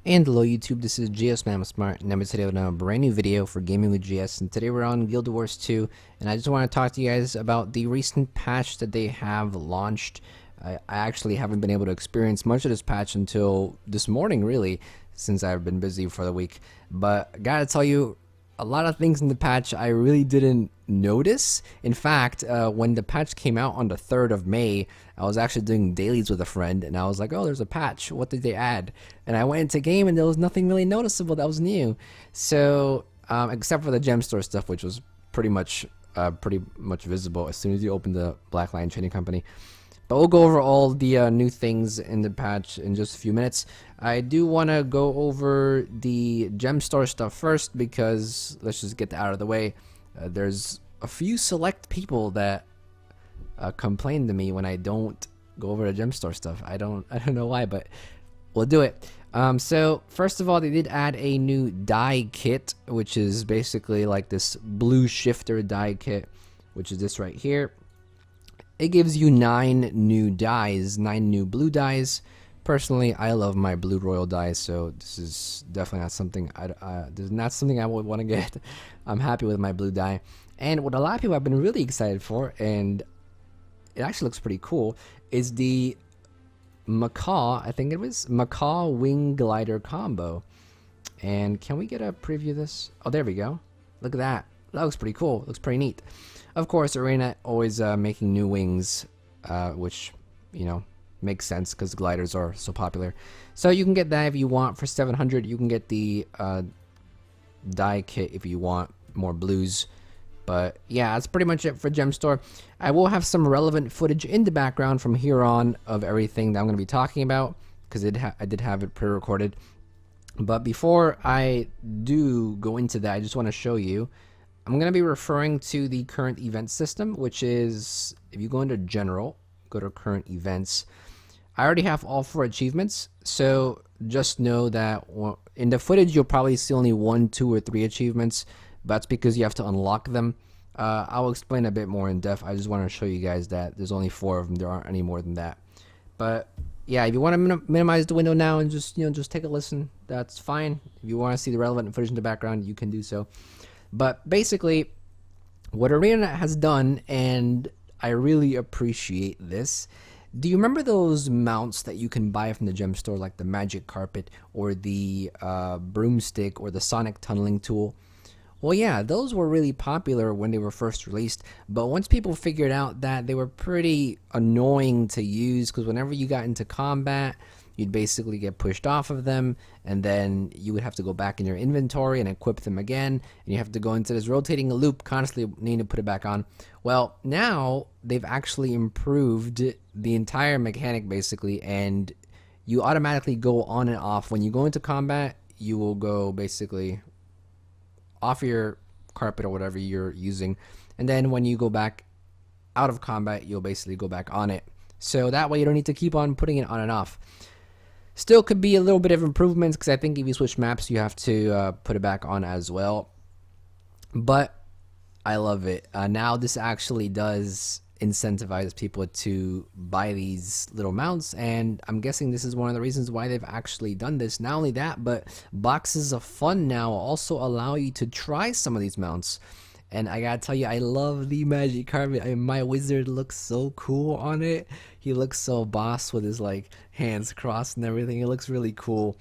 And hello YouTube, this is GSmaniamsmart, and I'm today with a brand new video for Gaming with GS, and today we're on Guild Wars 2, and I just want to talk to you guys about the recent patch that they have launched. I actually haven't been able to experience much of this patch until this morning, really, since I've been busy for the week, but I gotta tell you, a lot of things in the patch I really didn't notice. In fact, when the patch came out on the 3rd of May, I was actually doing dailies with a friend, and I was like, oh, there's a patch. What did they add? And I went into game, and there was nothing really noticeable that was new. So, except for the gem store stuff, which was pretty much visible as soon as you open the Black Lion Trading Company. But we'll go over all the new things in the patch in just a few minutes. I do want to go over the gem store stuff first because let's just get that out of the way. There's a few select people that complain to me when I don't go over the gem store stuff. I don't know why, but we'll do it. So first of all, they did add a new dye kit, which is basically like this blue shifter dye kit, which is this right here. It gives you 9 new dyes, 9 new blue dyes. Personally, I love my blue royal dyes, so this is definitely not something I would want to get. I'm happy with my blue dye. And what a lot of people have been really excited for, and it actually looks pretty cool, is the Macaw, I think it was Macaw Wing Glider combo. And can we get a preview of this? Oh, there we go. Look at that. That looks pretty cool. Looks pretty neat. Of course, Arena always making new wings, which, you know, makes sense because gliders are so popular. So you can get that if you want for 700. You can get the dye kit if you want more blues. But yeah, that's pretty much it for Gem Store. I will have some relevant footage in the background from here on of everything that I'm going to be talking about because I did have it pre-recorded. But before I do go into that, I just want to show you. I'm going to be referring to the current event system, which is, if you go into general, go to current events. I already have all 4 achievements, so just know that in the footage you'll probably see only 1, 2, or 3 achievements. That's because you have to unlock them. I'll explain a bit more in depth. I just want to show you guys that there's only 4 of them. There aren't any more than that. But yeah, if you want to minimize the window now and just take a listen, that's fine. If you want to see the relevant footage in the background, you can do so. But basically, what Arena has done, and I really appreciate this. Do you remember those mounts that you can buy from the gem store, like the magic carpet or the broomstick or the sonic tunneling tool? Well, yeah, those were really popular when they were first released, but once people figured out that they were pretty annoying to use, because whenever you got into combat, you'd basically get pushed off of them, and then you would have to go back in your inventory and equip them again, and you have to go into this rotating loop, constantly needing to put it back on. Well, now they've actually improved the entire mechanic, basically, and you automatically go on and off. When you go into combat, you will go basically off your carpet or whatever you're using, and then when you go back out of combat, you'll basically go back on it. So that way you don't need to keep on putting it on and off. Still could be a little bit of improvements because I think if you switch maps, you have to put it back on as well. But I love it. Now this actually does incentivize people to buy these little mounts, and I'm guessing this is one of the reasons why they've actually done this. Not only that, but boxes of fun now also allow you to try some of these mounts. And I gotta tell you, I love the magic carpet. My wizard looks so cool on it. He looks so boss with his like hands crossed and everything. It looks really cool.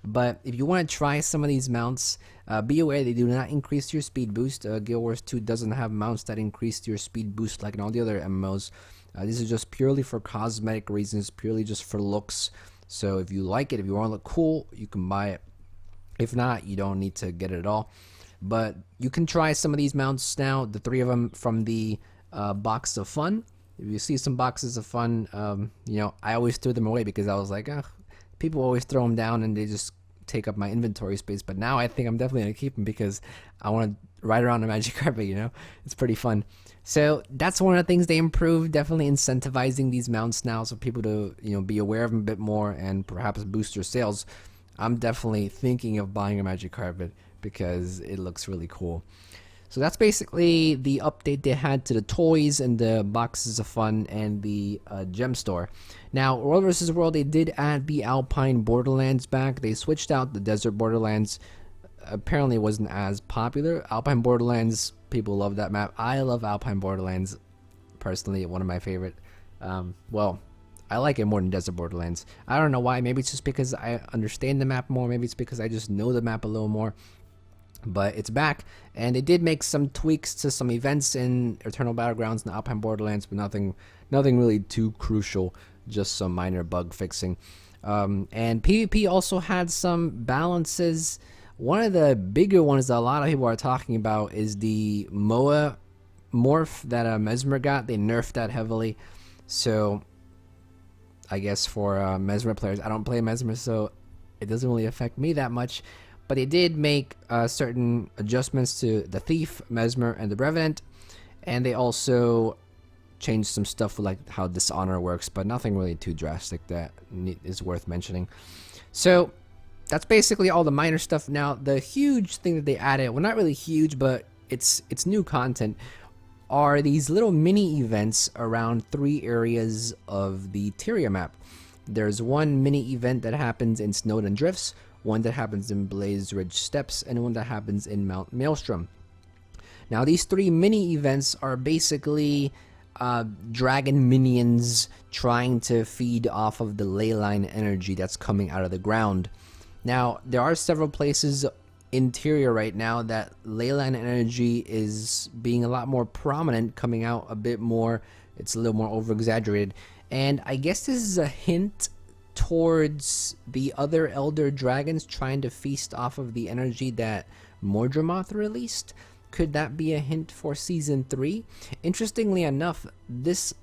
But if you want to try some of these mounts, be aware they do not increase your speed boost. Guild Wars 2 doesn't have mounts that increase your speed boost like in all the other MMOs. This is just purely for cosmetic reasons, purely just for looks. So if you like it, if you want to look cool, you can buy it. If not, you don't need to get it at all. But you can try some of these mounts now, the 3 of them from the box of fun. If you see some boxes of fun, you know, I always threw them away because I was like, people always throw them down and they just take up my inventory space. But now I think I'm definitely going to keep them because I want to ride around the magic carpet, you know? It's pretty fun. So that's one of the things they improved, definitely incentivizing these mounts now so people to, you know, be aware of them a bit more and perhaps boost your sales. I'm definitely thinking of buying a magic carpet because it looks really cool. So that's basically the update they had to the toys and the boxes of fun and the gem store. Now, World vs. World, they did add the Alpine Borderlands back. They switched out the Desert Borderlands. Apparently, it wasn't as popular. Alpine Borderlands, people love that map. I love Alpine Borderlands, personally, one of my favorite. Well, I like it more than Desert Borderlands. I don't know why. Maybe it's just because I understand the map more. Maybe it's because I just know the map a little more. But it's back, and they did make some tweaks to some events in Eternal Battlegrounds and Alpine Borderlands, but nothing really too crucial. Just some minor bug fixing. And PvP also had some balances. One of the bigger ones that a lot of people are talking about is the Moa morph that Mesmer got. They nerfed that heavily, so I guess for Mesmer players, I don't play Mesmer, so it doesn't really affect me that much. But they did make certain adjustments to the Thief, Mesmer, and the Revenant, and they also changed some stuff like how Dishonor works, but nothing really too drastic that is worth mentioning. So that's basically all the minor stuff. Now, the huge thing that they added, well, not really huge, but it's new content, are these little mini events around 3 areas of the Tyria map. There's one mini event that happens in Snowden Drifts, one that happens in Blaze Ridge Steppes, and one that happens in Mount Maelstrom. Now, these 3 mini events are basically dragon minions trying to feed off of the ley line energy that's coming out of the ground. Now, there are several places in Tyria right now that ley line energy is being a lot more prominent, coming out a bit more. It's a little more over exaggerated, and I guess this is a hint towards the other elder dragons trying to feast off of the energy that Mordramoth released. Could that be a hint for season 3? Interestingly enough, this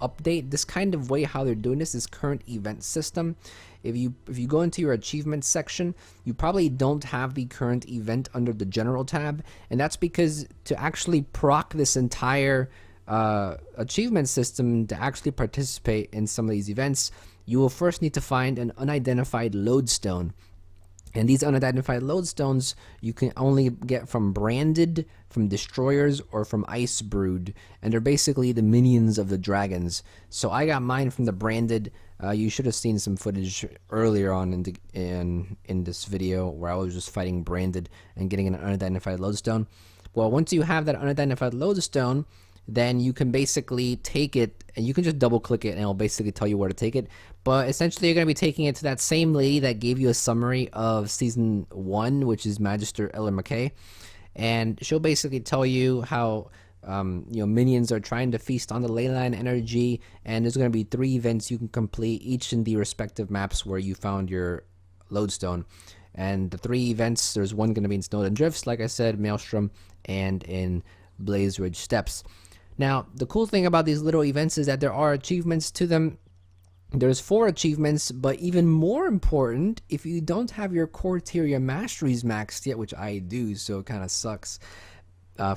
update, this kind of way how they're doing this current event system, if you go into your achievements section, you probably don't have the current event under the general tab, and that's because to actually proc this entire achievement system, to actually participate in some of these events, you will first need to find an unidentified lodestone. And these unidentified lodestones you can only get from Branded, from Destroyers, or from Ice Brood. And they're basically the minions of the dragons. So I got mine from the Branded. You should have seen some footage earlier on in this video where I was just fighting Branded and getting an unidentified lodestone. Well, once you have that unidentified lodestone, then you can basically take it, and you can just double click it and it'll basically tell you where to take it. But essentially you're going to be taking it to that same lady that gave you a summary of season 1, which is Magister Eller McKay, and she'll basically tell you how minions are trying to feast on the ley line energy, and there's going to be 3 events you can complete, each in the respective maps where you found your lodestone. And the 3 events, there's one going to be in Snowden Drifts, like I said, Maelstrom, and in Blaze Ridge Steppes. Now, the cool thing about these little events is that there are achievements to them. There's 4 achievements, but even more important, if you don't have your Core Tyria masteries maxed yet, which I do, so it kind of sucks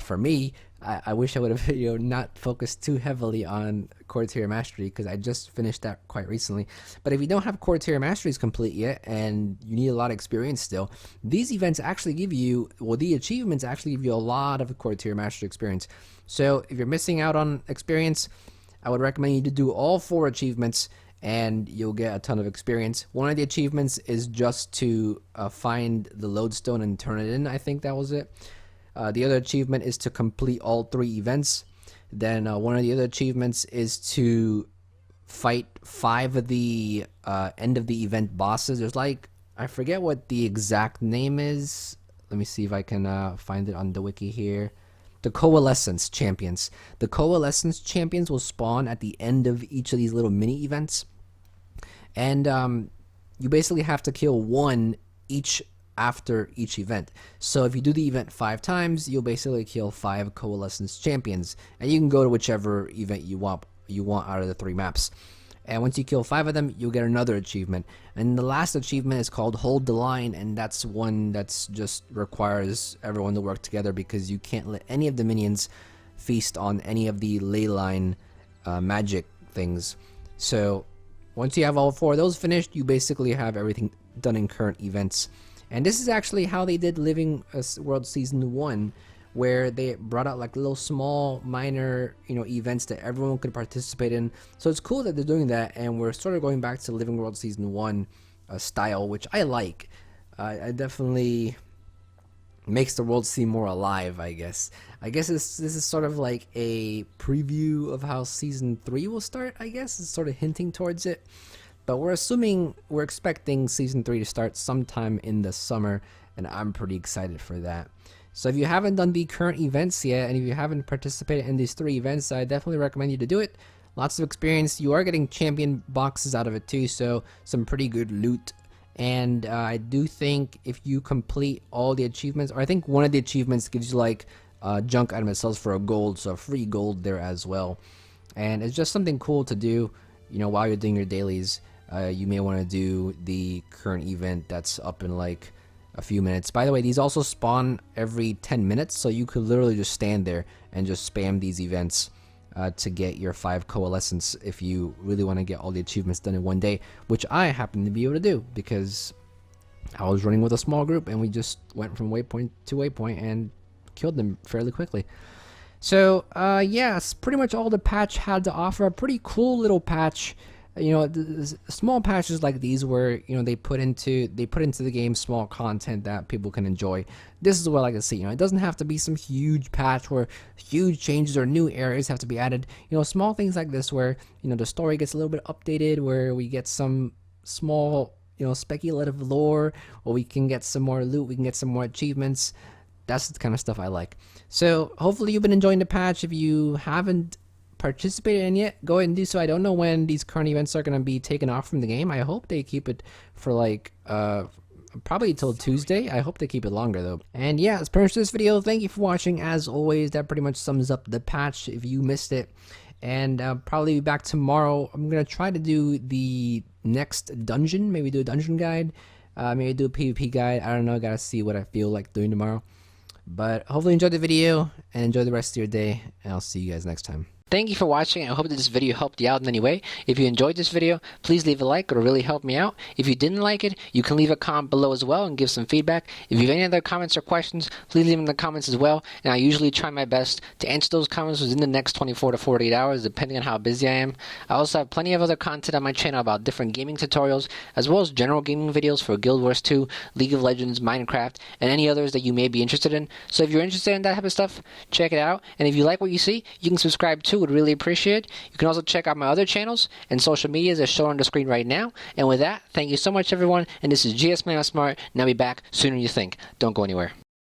for me. I wish I would have not focused too heavily on Core Tyria mastery, because I just finished that quite recently. But if you don't have Core Tyria masteries complete yet and you need a lot of experience still, these events actually give you, well, the achievements actually give you a lot of Core Tyria mastery experience. So if you're missing out on experience, I would recommend you to do all 4 achievements and you'll get a ton of experience. One of the achievements is just to find the lodestone and turn it in. I think that was it. The other achievement is to complete all 3 events. Then one of the other achievements is to fight 5 of the end of the event bosses. There's like, I forget what the exact name is. Let me see if I can find it on the wiki here. The Coalescence Champions. The Coalescence Champions will spawn at the end of each of these little mini events. And you basically have to kill 1 each after each event. So if you do the event 5 times, you'll basically kill 5 Coalescence Champions, and you can go to whichever event you want out of the 3 maps. And once you kill 5 of them, you'll get another achievement. And the last achievement is called Hold the Line, and that's one that's just requires everyone to work together, because you can't let any of the minions feast on any of the ley line magic things. So once you have all 4 of those finished, you basically have everything done in current events. And this is actually how they did Living World Season 1, where they brought out like little small minor, you know, events that everyone could participate in. So it's cool that they're doing that, and we're sort of going back to Living World Season 1 style, which I like. I definitely makes the world seem more alive, I guess. This is sort of like a preview of how Season 3 will start, I guess. It's sort of hinting towards it. But we're expecting Season 3 to start sometime in the summer, and I'm pretty excited for that. So if you haven't done the current events yet, and if you haven't participated in these 3 events, I definitely recommend you to do it. Lots of experience. You are getting champion boxes out of it too, so some pretty good loot. And I do think if you complete all the achievements, or I think one of the achievements gives you like a junk item that sells for a gold, so free gold there as well. And it's just something cool to do, you know, while you're doing your dailies. You may want to do the current event that's up in like a few minutes. By the way, these also spawn every 10 minutes, so you could literally just stand there and just spam these events to get your 5 coalescence if you really want to get all the achievements done in one day, which I happen to be able to do because I was running with a small group and we just went from waypoint to waypoint and killed them fairly quickly. So yeah, it's pretty much all the patch had to offer. A pretty cool little patch. You know, the small patches like these where, you know, they put into the game small content that people can enjoy. This is what I like to see. You know, it doesn't have to be some huge patch where huge changes or new areas have to be added. You know, small things like this where, you know, the story gets a little bit updated, where we get some small, you know, speculative lore, or we can get some more loot, we can get some more achievements. That's the kind of stuff I like. So hopefully you've been enjoying the patch. If you haven't participated in yet, go ahead and do so. I don't know when these current events are going to be taken off from the game. I hope they keep it for like probably until Tuesday. I hope they keep it longer though. And yeah, that's pretty much this video. Thank you for watching. As always, that pretty much sums up the patch if you missed it. And probably be back tomorrow. I'm gonna try to do the next dungeon, maybe do a dungeon guide, maybe do a PvP guide. I don't know, I gotta see what I feel like doing tomorrow. But hopefully enjoy the video and enjoy the rest of your day, and I'll see you guys next time. Thank you for watching. I hope that this video helped you out in any way. If you enjoyed this video, please leave a like. It'll really help me out. If you didn't like it, you can leave a comment below as well and give some feedback. If you have any other comments or questions, please leave them in the comments as well. And I usually try my best to answer those comments within the next 24 to 48 hours, depending on how busy I am. I also have plenty of other content on my channel about different gaming tutorials, as well as general gaming videos for Guild Wars 2, League of Legends, Minecraft, and any others that you may be interested in. So if you're interested in that type of stuff, check it out. And if you like what you see, you can subscribe too. Would really appreciate it. You can also check out my other channels and social medias as shown on the screen right now. And with that, thank you so much everyone, and this is GSmaniamsmart, and I'll be back sooner than you think. Don't go anywhere.